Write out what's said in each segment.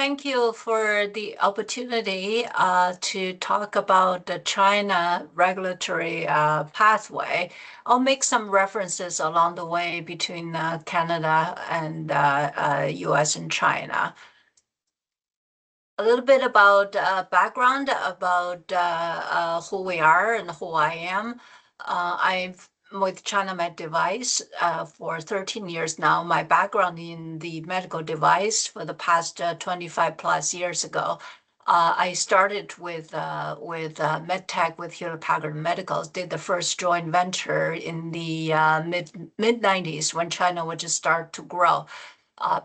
Thank you for the opportunity to talk about the China regulatory pathway. I'll make some references along the way between Canada and US and China. A little bit about background about who we are and who I am. I've with China Med Device for 13 years now. My background in the medical device for the past 25 plus years ago. I started with MedTech with Hewlett Packard Medicals, did the first joint venture in the mid 90s when China would just start to grow.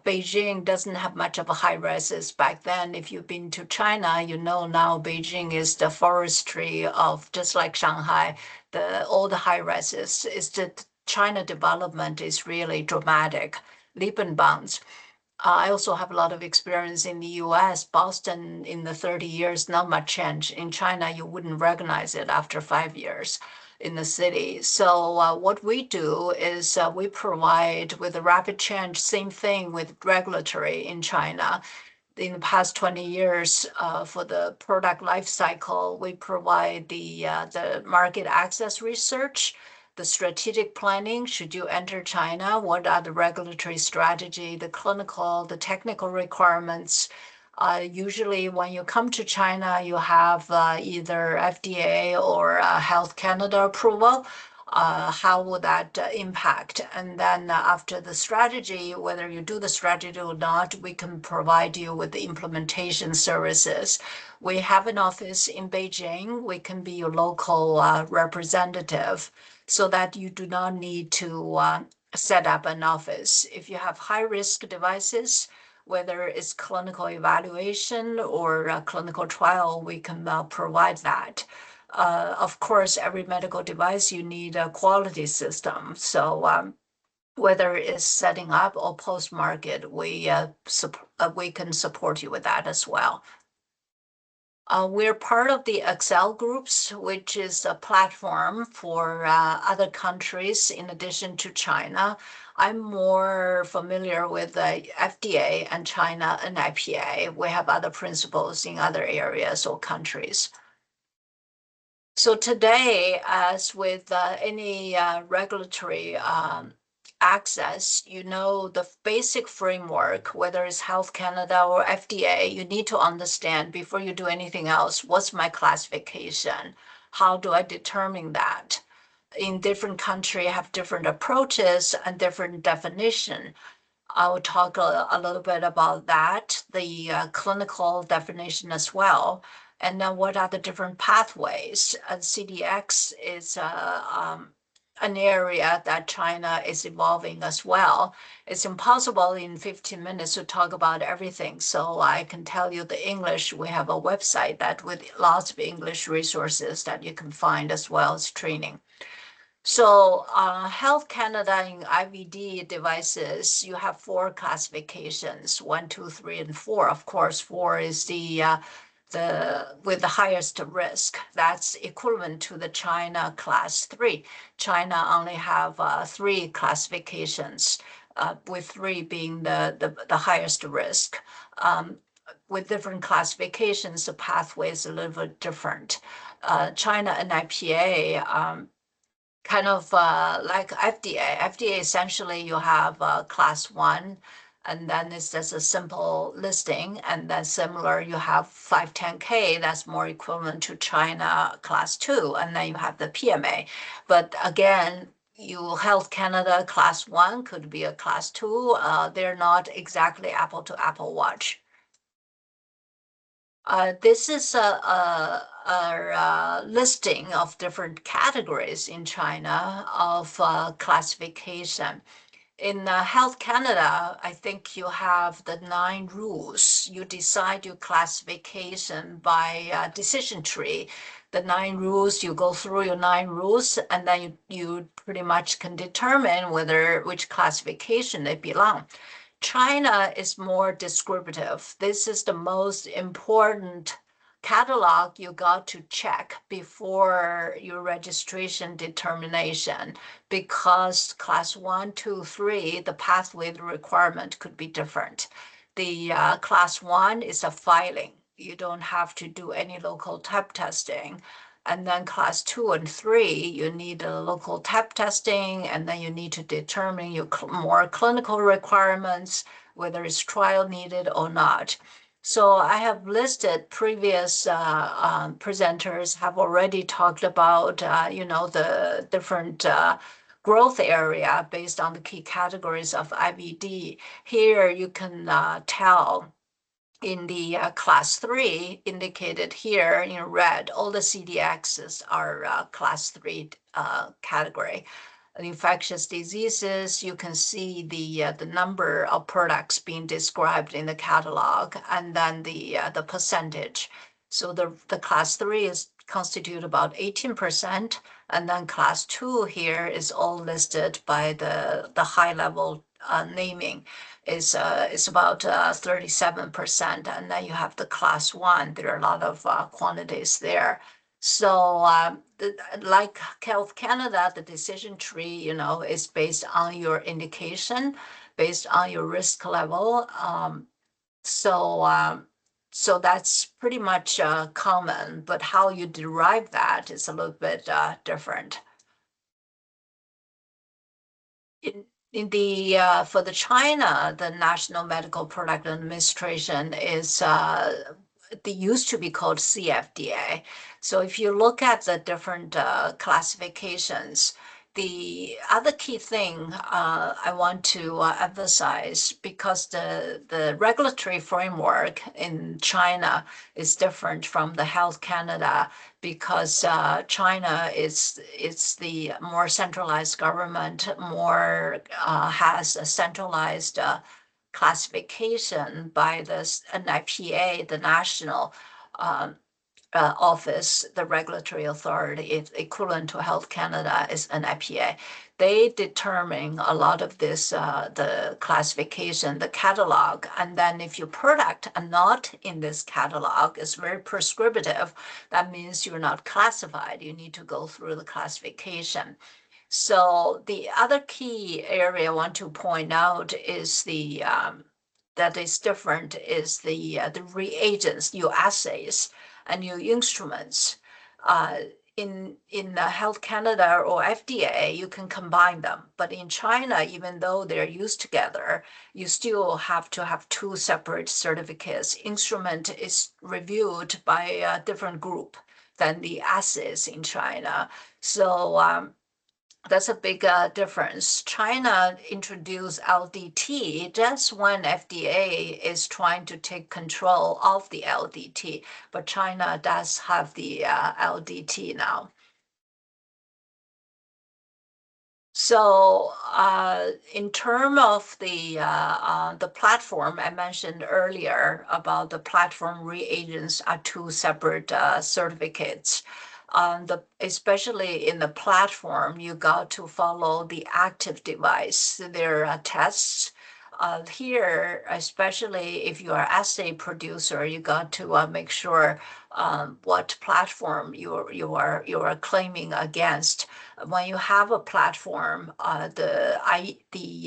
Beijing doesn't have much of a high rises back then. If you've been to China, you know now Beijing is the forestry of just like Shanghai, all the high rises. Is that China development is really dramatic, leap and bounds. I also have a lot of experience in the US, Boston in the 30 years, not much change. In China, you wouldn't recognize it after 5 years in the city. So what we do is we provide with a rapid change, same thing with regulatory in China. In the past 20 years, for the product life cycle, we provide the market access research, the strategic planning. Should you enter China? What are the regulatory strategy, the clinical, the technical requirements? Usually when you come to China, you have either FDA or Health Canada approval. How will that impact? And then after the strategy, whether you do the strategy or not, we can provide you with the implementation services. We have an office in Beijing. We can be your local representative so that you do not need to set up an office. If you have high-risk devices, whether it's clinical evaluation or a clinical trial, we can provide that. Of course, every medical device, you need a quality system. So whether it's setting up or post-market, we can support you with that as well. We're part of the Excel groups, which is a platform for other countries in addition to China. I'm more familiar with the FDA and China and NMPA. We have other principles in other areas or countries. So today, as with any regulatory access, you know the basic framework, whether it's Health Canada or FDA, you need to understand before you do anything else, what's my classification? How do I determine that? In different countries have different approaches and different definition. I will talk a little bit about that, the clinical definition as well. And then what are the different pathways? CDX is an area that China is evolving as well. It's impossible in 15 minutes to talk about everything. So I can tell you the English, we have a website that with lots of English resources that you can find as well as training. So Health Canada in IVD devices, you have 4 classifications, 1, 2, 3, and 4. Of course, 4 is the with the highest risk. That's equivalent to the China class 3. China only have 3 classifications, with 3 being the highest risk. With different classifications, the pathway is a little bit different. China and NMPA kind of like FDA. FDA essentially you have class 1, and then it's just a simple listing, and then similar you have 510K, that's more equivalent to China class 2, and then you have the PMA. But again, you Health Canada class 1 could be a class 2. They're not exactly apple to apple watch. This is a listing of different categories in China of classification. In Health Canada, I think you have the 9 rules. You decide your classification by decision tree. The 9 rules, you go through your 9 rules, and then you pretty much can determine which classification they belong. China is more descriptive. This is the most important catalog you got to check before your registration determination, because class 1, 2, 3, the pathway, the requirement could be different. The class one is a filing. You don't have to do any local type testing. And then class two and three, you need a local type testing, and then you need to determine your more clinical requirements, whether it's trial needed or not. So I have listed previous presenters have already talked about, the different growth area based on the key categories of IVD. Here you can tell in the class three indicated here in red, all the CDXs are class three category. Infectious diseases, you can see the number of products being described in the catalog, and then the percentage. So the class three is constitute about 18%, and then class two here is all listed by the high level naming is about 37%, and then you have the class one. There are a lot of quantities there. So, like Health Canada, the decision tree, is based on your indication, based on your risk level. So, so that's pretty much common, but how you derive that is a little bit different. In the for the China, the National Medical Product Administration is they used to be called CFDA. So if you look at the different classifications, the other key thing I want to emphasize, because the regulatory framework in China is different from the Health Canada, because China is the more centralized government, more has a centralized classification by the NMPA, the national office, the regulatory authority, equivalent to Health Canada is NMPA. They determine a lot of this, the classification, the catalog, and then if your product are not in this catalog, it's very prescriptive. That means you're not classified. You need to go through the classification. So the other key area I want to point out is that is different is the reagents, your assays and your instruments. In Health Canada or FDA, you can combine them. But in China, even though they're used together, you still have to have two separate certificates. Instrument is reviewed by a different group than the assays in China. So that's a big difference. China introduced LDT just when FDA is trying to take control of the LDT, but China does have the LDT now. So in terms of the platform I mentioned earlier about the platform reagents are two separate certificates. Especially in the platform, you got to follow the active device. There are tests. Here, especially if you are assay producer, you got to make sure what platform you are claiming against. When you have a platform, the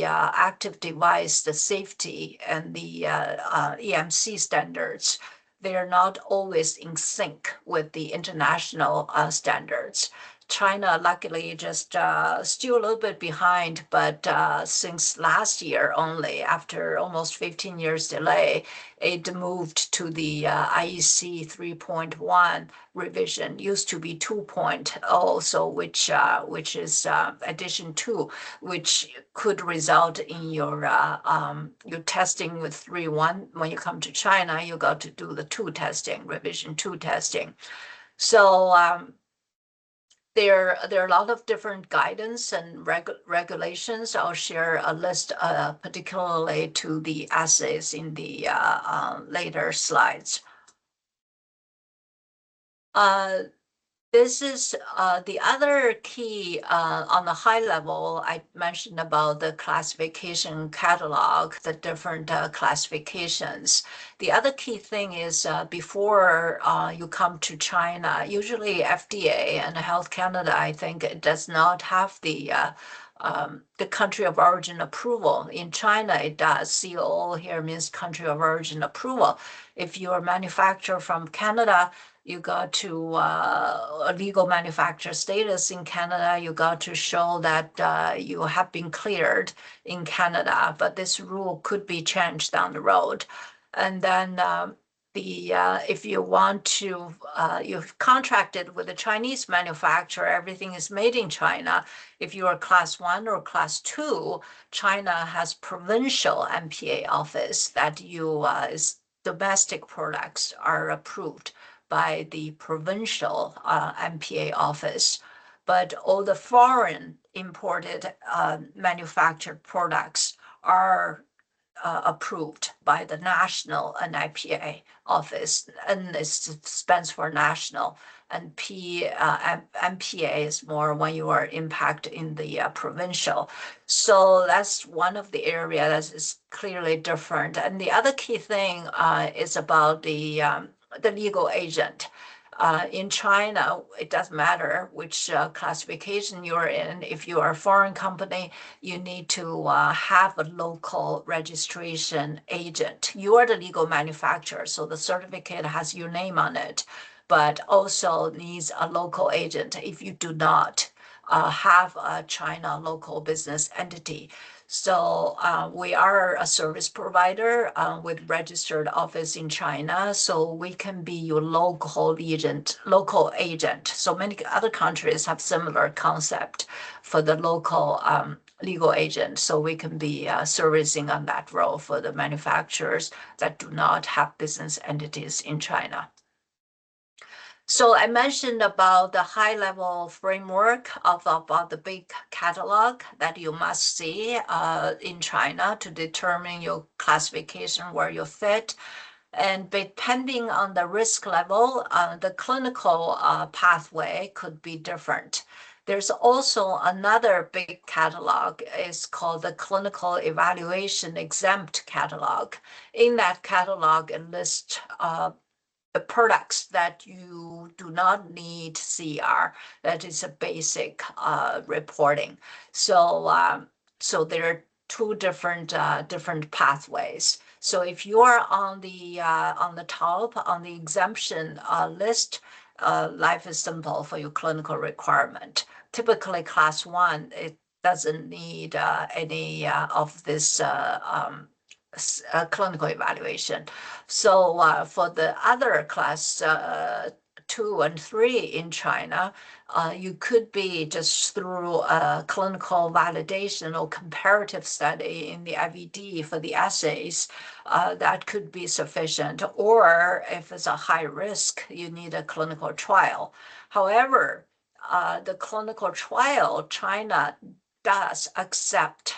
active device, the safety, and the EMC standards, they are not always in sync with the international standards. China, luckily, just still a little bit behind, but since last year only, after almost 15 years delay, it moved to the IEC 3.1 revision. Used to be 2.0, so which is addition 2, which could result in your testing with 3.1. When you come to China, you got to do the 2 testing, revision 2 testing. So there are a lot of different guidance and regulations. I'll share a list particularly to the assays in the later slides. This is the other key on the high level. I mentioned about the classification catalog, the different classifications. The other key thing is before you come to China, usually FDA and Health Canada, I think it does not have the the country of origin approval. In China, it does. COO here means country of origin approval. If you're a manufacturer from Canada, you got to a legal manufacturer status in Canada. You got to show that you have been cleared in Canada, but this rule could be changed down the road. And then if you want to, you've contracted with a Chinese manufacturer, everything is made in China. If you are class 1 or class 2, China has provincial NPA office that domestic products are approved by the provincial NPA office. But all the foreign imported manufactured products are approved by the national NMPA office. N stands for national, and NPA is more when you are impact in the provincial. So that's one of the areas that is clearly different. And the other key thing is about the legal agent. In China, it doesn't matter which classification you're in. If you are a foreign company, you need to have a local registration agent. You are the legal manufacturer, so the certificate has your name on it, but also needs a local agent if you do not have a China local business entity. So we are a service provider with registered office in China, so we can be your local agent. So many other countries have similar concept for the local legal agent. So we can be servicing on that role for the manufacturers that do not have business entities in China. So I mentioned about the high-level framework about the big catalog that you must see in China to determine your classification where you fit. And depending on the risk level, the clinical pathway could be different. There's also another big catalog. It's called the Clinical Evaluation Exempt Catalog. In that catalog, it lists the products that you do not need CR. That is a basic reporting. So there are two different pathways. So if you are on the top on the exemption list, life is simple for your clinical requirement. Typically, class 1 it doesn't need any of this clinical evaluation. So for the other class 2 and 3 in China, you could be just through a clinical validation or comparative study in the IVD for the assays, that could be sufficient. Or if it's a high risk, you need a clinical trial. However, the clinical trial, China does accept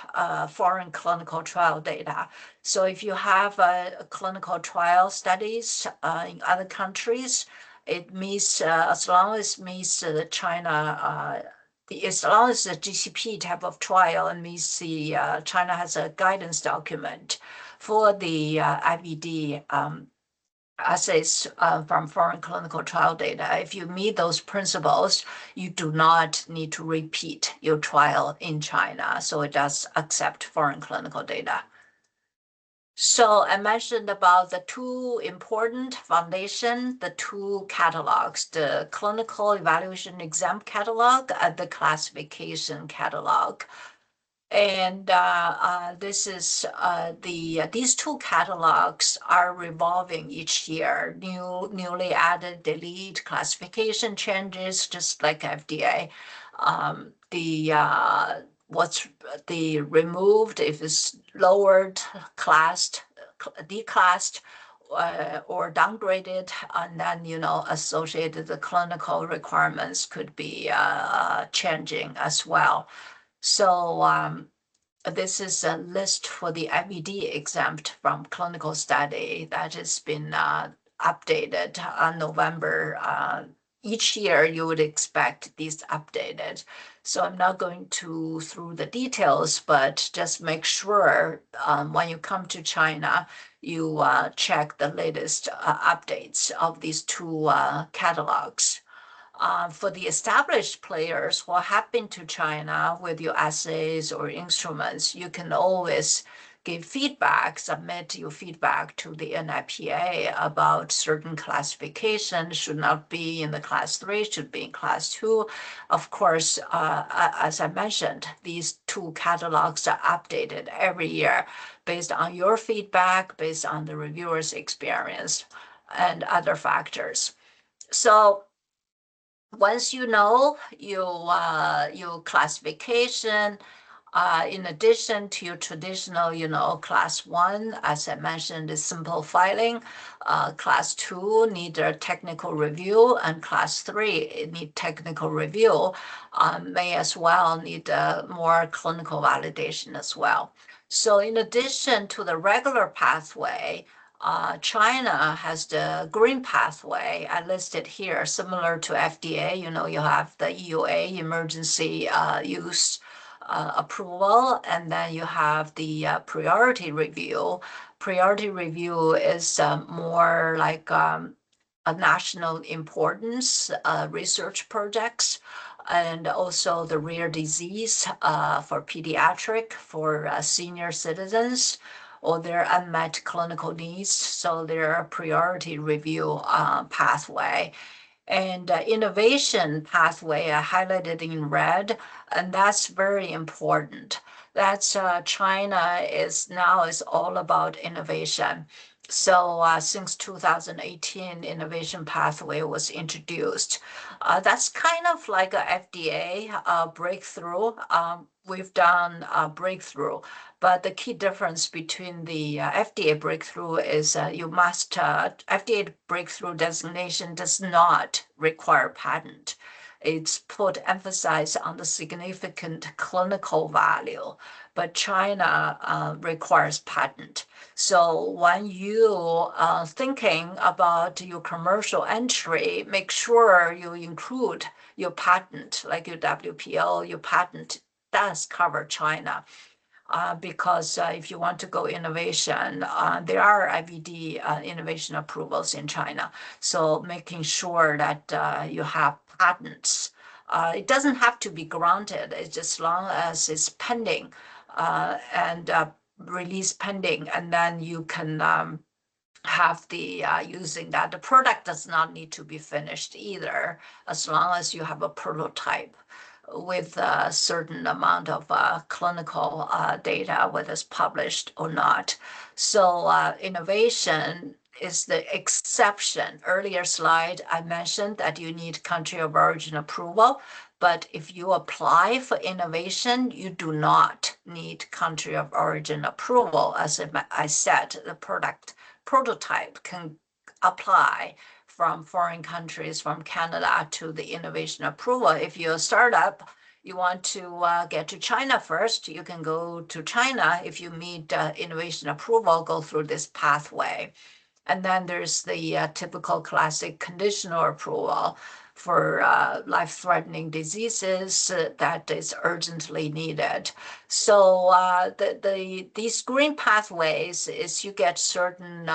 foreign clinical trial data. So if you have clinical trial studies in other countries, it means as long as it meets China, as long as the GCP type of trial and means the China has a guidance document for the IVD assays from foreign clinical trial data. If you meet those principles, you do not need to repeat your trial in China. So it does accept foreign clinical data. So I mentioned about the two important foundation, the two catalogs, the clinical evaluation exempt catalog and the classification catalog. And this is these two catalogs are revolving each year. Newly added, delete, classification changes, just like FDA. What's the removed if it's lowered, classed, declassed, or downgraded, and then associated the clinical requirements could be changing as well. So this is a list for the IVD exempt from clinical study that has been updated on November. Each year you would expect these updated. So I'm not going through the details, but just make sure when you come to China, you check the latest updates of these two catalogs. For the established players who have been to China with your assays or instruments, you can always give feedback, submit your feedback to the NMPA about certain classification should not be in the class 3, should be in class 2. Of course, as I mentioned, these two catalogs are updated every year based on your feedback, based on the reviewer's experience, and other factors. So once you know your classification, in addition to your traditional, class 1, as I mentioned, is simple filing. Class 2 need a technical review, and class 3 need technical review, may as well need more clinical validation as well. So in addition to the regular pathway, China has the green pathway. I listed here, similar to FDA. You have the EUA, emergency use approval, and then you have the priority review. Priority review is more like a national importance research projects, and also the rare disease for pediatric, for senior citizens, or their unmet clinical needs. So their priority review pathway. And innovation pathway, I highlighted in red, and that's very important. That's China is all about innovation. So since 2018, innovation pathway was introduced. That's kind of like a FDA breakthrough. We've done a breakthrough, but the key difference between the FDA breakthrough is FDA breakthrough designation does not require patent. It's put emphasis on the significant clinical value, but China requires patent. So when you are thinking about your commercial entry, make sure you include your patent, like your WPO, your patent does cover China. Because if you want to go innovation, there are IVD innovation approvals in China. So making sure that you have patents. It doesn't have to be granted. It's just as long as it's pending and release pending, and then you can have the using that. The product does not need to be finished either, as long as you have a prototype with a certain amount of clinical data, whether it's published or not. So innovation is the exception. Earlier slide, I mentioned that you need country of origin approval, but if you apply for innovation, you do not need country of origin approval. As I said, the product prototype can apply from foreign countries, from Canada to the innovation approval. If you're a startup, you want to get to China first, you can go to China. If you meet innovation approval, go through this pathway. And then there's the typical classic conditional approval for life-threatening diseases that is urgently needed. So these green pathways is you get certain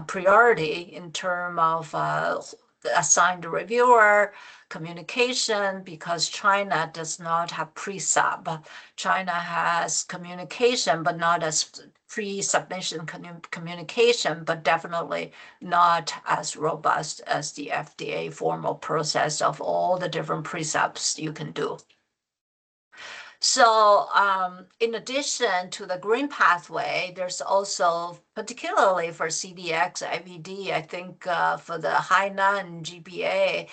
priority in terms of assigned reviewer, communication, because China does not have pre-sub. China has communication, but not as pre-submission communication, but definitely not as robust as the FDA formal process of all the different pre-subs you can do. So in addition to the green pathway, there's also, particularly for CDX, IVD, I think for the Hainan GBA,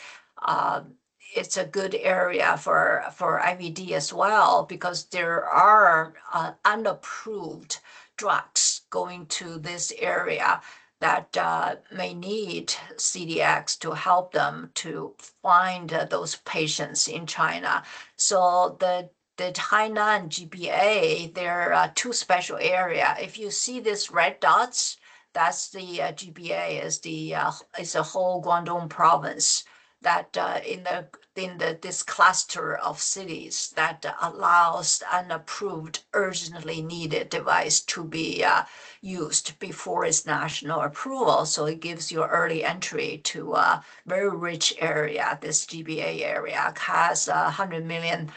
it's a good area for IVD as well, because there are unapproved drugs going to this area that may need CDX to help them to find those patients in China. So the Hainan GBA, there are two special areas. If you see these red dots, that's the GBA, is the whole Guangdong province. that this cluster of cities that allows an approved urgently needed device to be used before its national approval. So it gives you early entry to a very rich area. This GBA area has 100 million,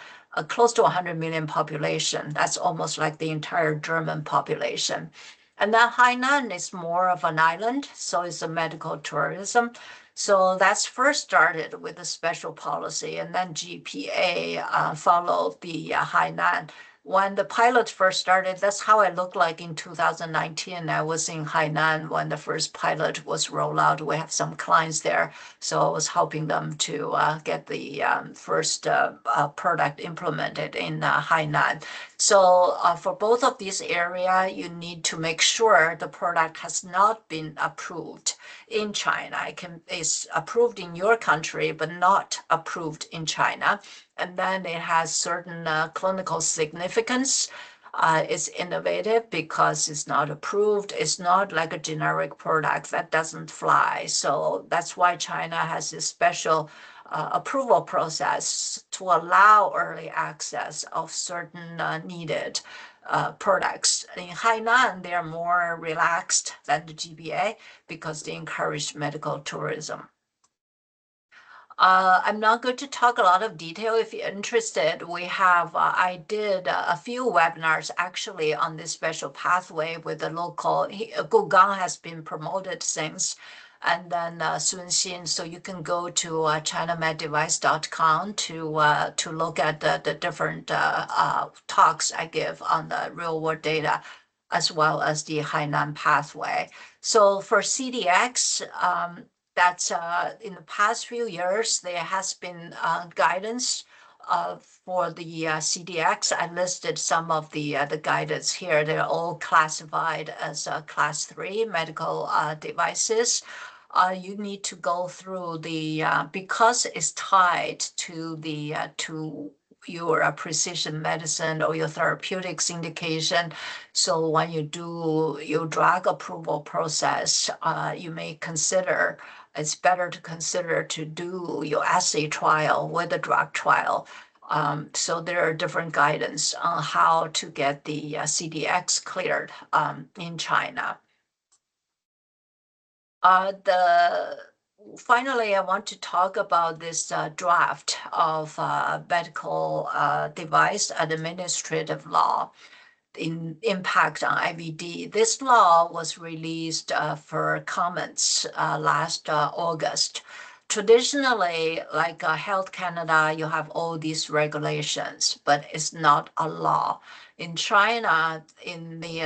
close to 100 million population. That's almost like the entire German population. And then Hainan is more of an island, so it's a medical tourism. So that's first started with a special policy, and then GPA followed the Hainan. When the pilot first started, that's how it looked like in 2019. I was in Hainan when the first pilot was rolled out. We have some clients there, so I was helping them to get the first product implemented in Hainan. So for both of these areas, you need to make sure the product has not been approved in China. It's approved in your country, but not approved in China. And then it has certain clinical significance. It's innovative because it's not approved. It's not like a generic product that doesn't fly. So that's why China has this special approval process to allow early access of certain needed products. In Hainan, they are more relaxed than the GBA because they encourage medical tourism. I'm not going to talk a lot of detail. If you're interested, I did a few webinars actually on this special pathway with the local, Gu Gang has been promoted since, and then Sun Xin. So you can go to ChinaMedDevice.com to look at the different talks I give on the real world data, as well as the Hainan pathway. So for CDX, that's in the past few years, there has been guidance for the CDX. I listed some of the guidance here. They're all classified as class 3 medical devices. You need to go through because it's tied to to your precision medicine or your therapeutics indication. So when you do your drug approval process, you may consider it's better to consider to do your assay trial with a drug trial. So there are different guidance on how to get the CDX cleared in China. Finally, I want to talk about this draft of medical device administrative law in impact on IVD. This law was released for comments last August. Traditionally, like Health Canada, you have all these regulations, but it's not a law. In China,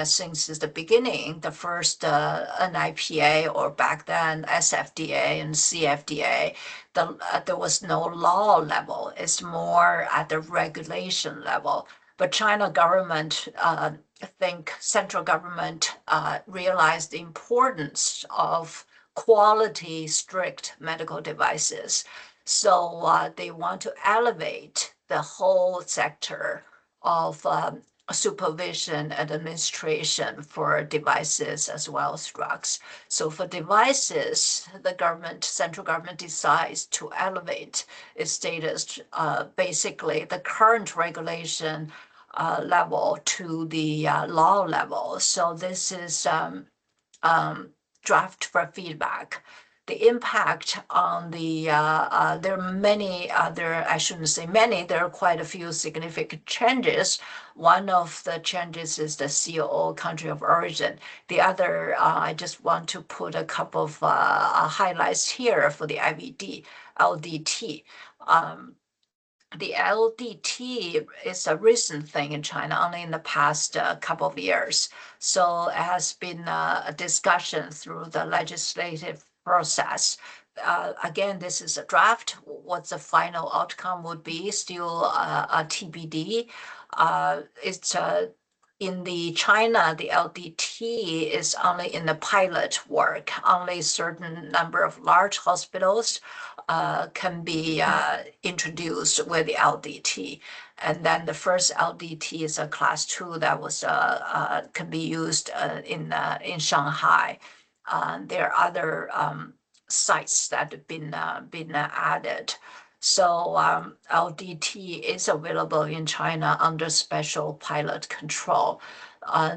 since the beginning, the first NMPA or back then SFDA and CFDA, there was no law level. It's more at the regulation level. But China government, I think central government realized the importance of quality, strict medical devices. So they want to elevate the whole sector of supervision and administration for devices as well as drugs. So for devices, the central government decides to elevate its status, basically the current regulation level to the law level. So this is draft for feedback. The impact on there are many other, I shouldn't say many, there are quite a few significant changes. One of the changes is the COO, country of origin. The other, I just want to put a couple of highlights here for the IVD, LDT. The LDT is a recent thing in China, only in the past couple of years. So it has been a discussion through the legislative process. Again, this is a draft. What the final outcome would be still a TBD. It's in China, the LDT is only in the pilot work. Only a certain number of large hospitals can be introduced with the LDT. And then the first LDT is a class 2 that was can be used in Shanghai. There are other sites that have been added. So LDT is available in China under special pilot control.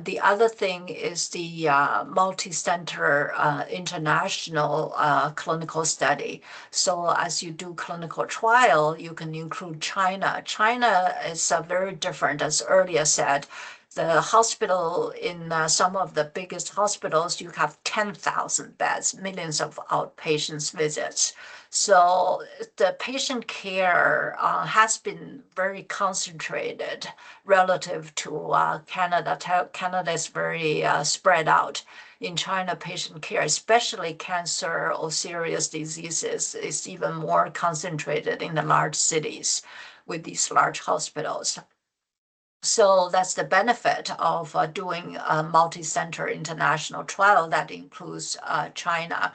The other thing is the multi-center international clinical study. So as you do clinical trial, you can include China. China is very different, as earlier said. The hospital in some of the biggest hospitals, you have 10,000 beds, millions of outpatients visits. So the patient care has been very concentrated relative to Canada. Canada is very spread out. In China, patient care, especially cancer or serious diseases, is even more concentrated in the large cities with these large hospitals. So that's the benefit of doing a multi-center international trial that includes China.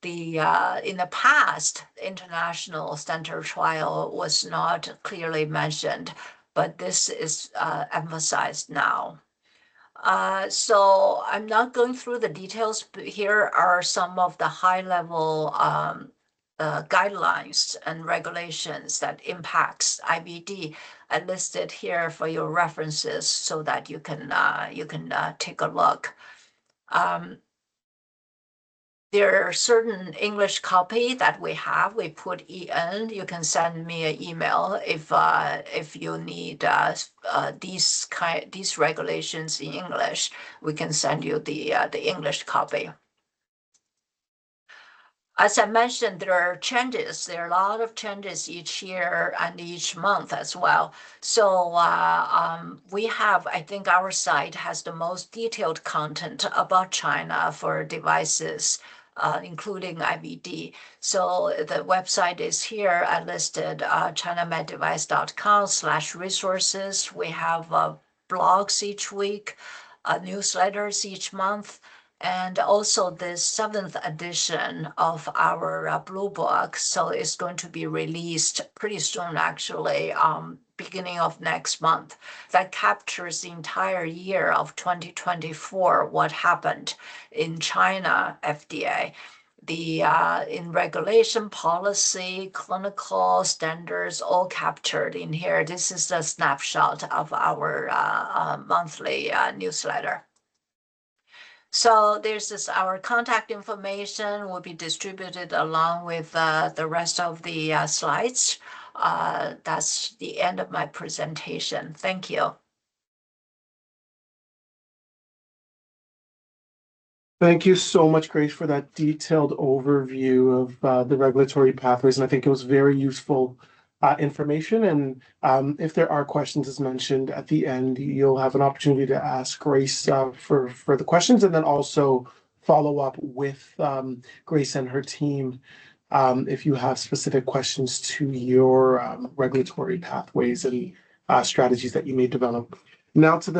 In the past, international center trial was not clearly mentioned, but this is emphasized now. So I'm not going through the details, but here are some of the high-level guidelines and regulations that impacts IVD. I listed here for your references so that you can take a look. There are certain English copy that we have. We put EN. You can send me an email if you need these regulations in English. We can send you the English copy. As I mentioned, there are changes. There are a lot of changes each year and each month as well. So we have, I think our site has the most detailed content about China for devices, including IVD. So the website is here. I listed chinameddevice.com/resources. We have blogs each week, newsletters each month. And also the 7th edition of our Blue Book. So it's going to be released pretty soon, actually, beginning of next month. That captures the entire year of 2024, what happened in China FDA. In regulation, policy, clinical standards, all captured in here. This is a snapshot of our monthly newsletter. So our contact information will be distributed along with the rest of the slides. That's the end of my presentation. Thank you. Thank you so much, Grace, for that detailed overview of the regulatory pathways. And I think it was very useful information. And if there are questions, as mentioned at the end, you'll have an opportunity to ask Grace for the questions, and then also follow up with Grace and her team if you have specific questions to your regulatory pathways and strategies that you may develop. Now to the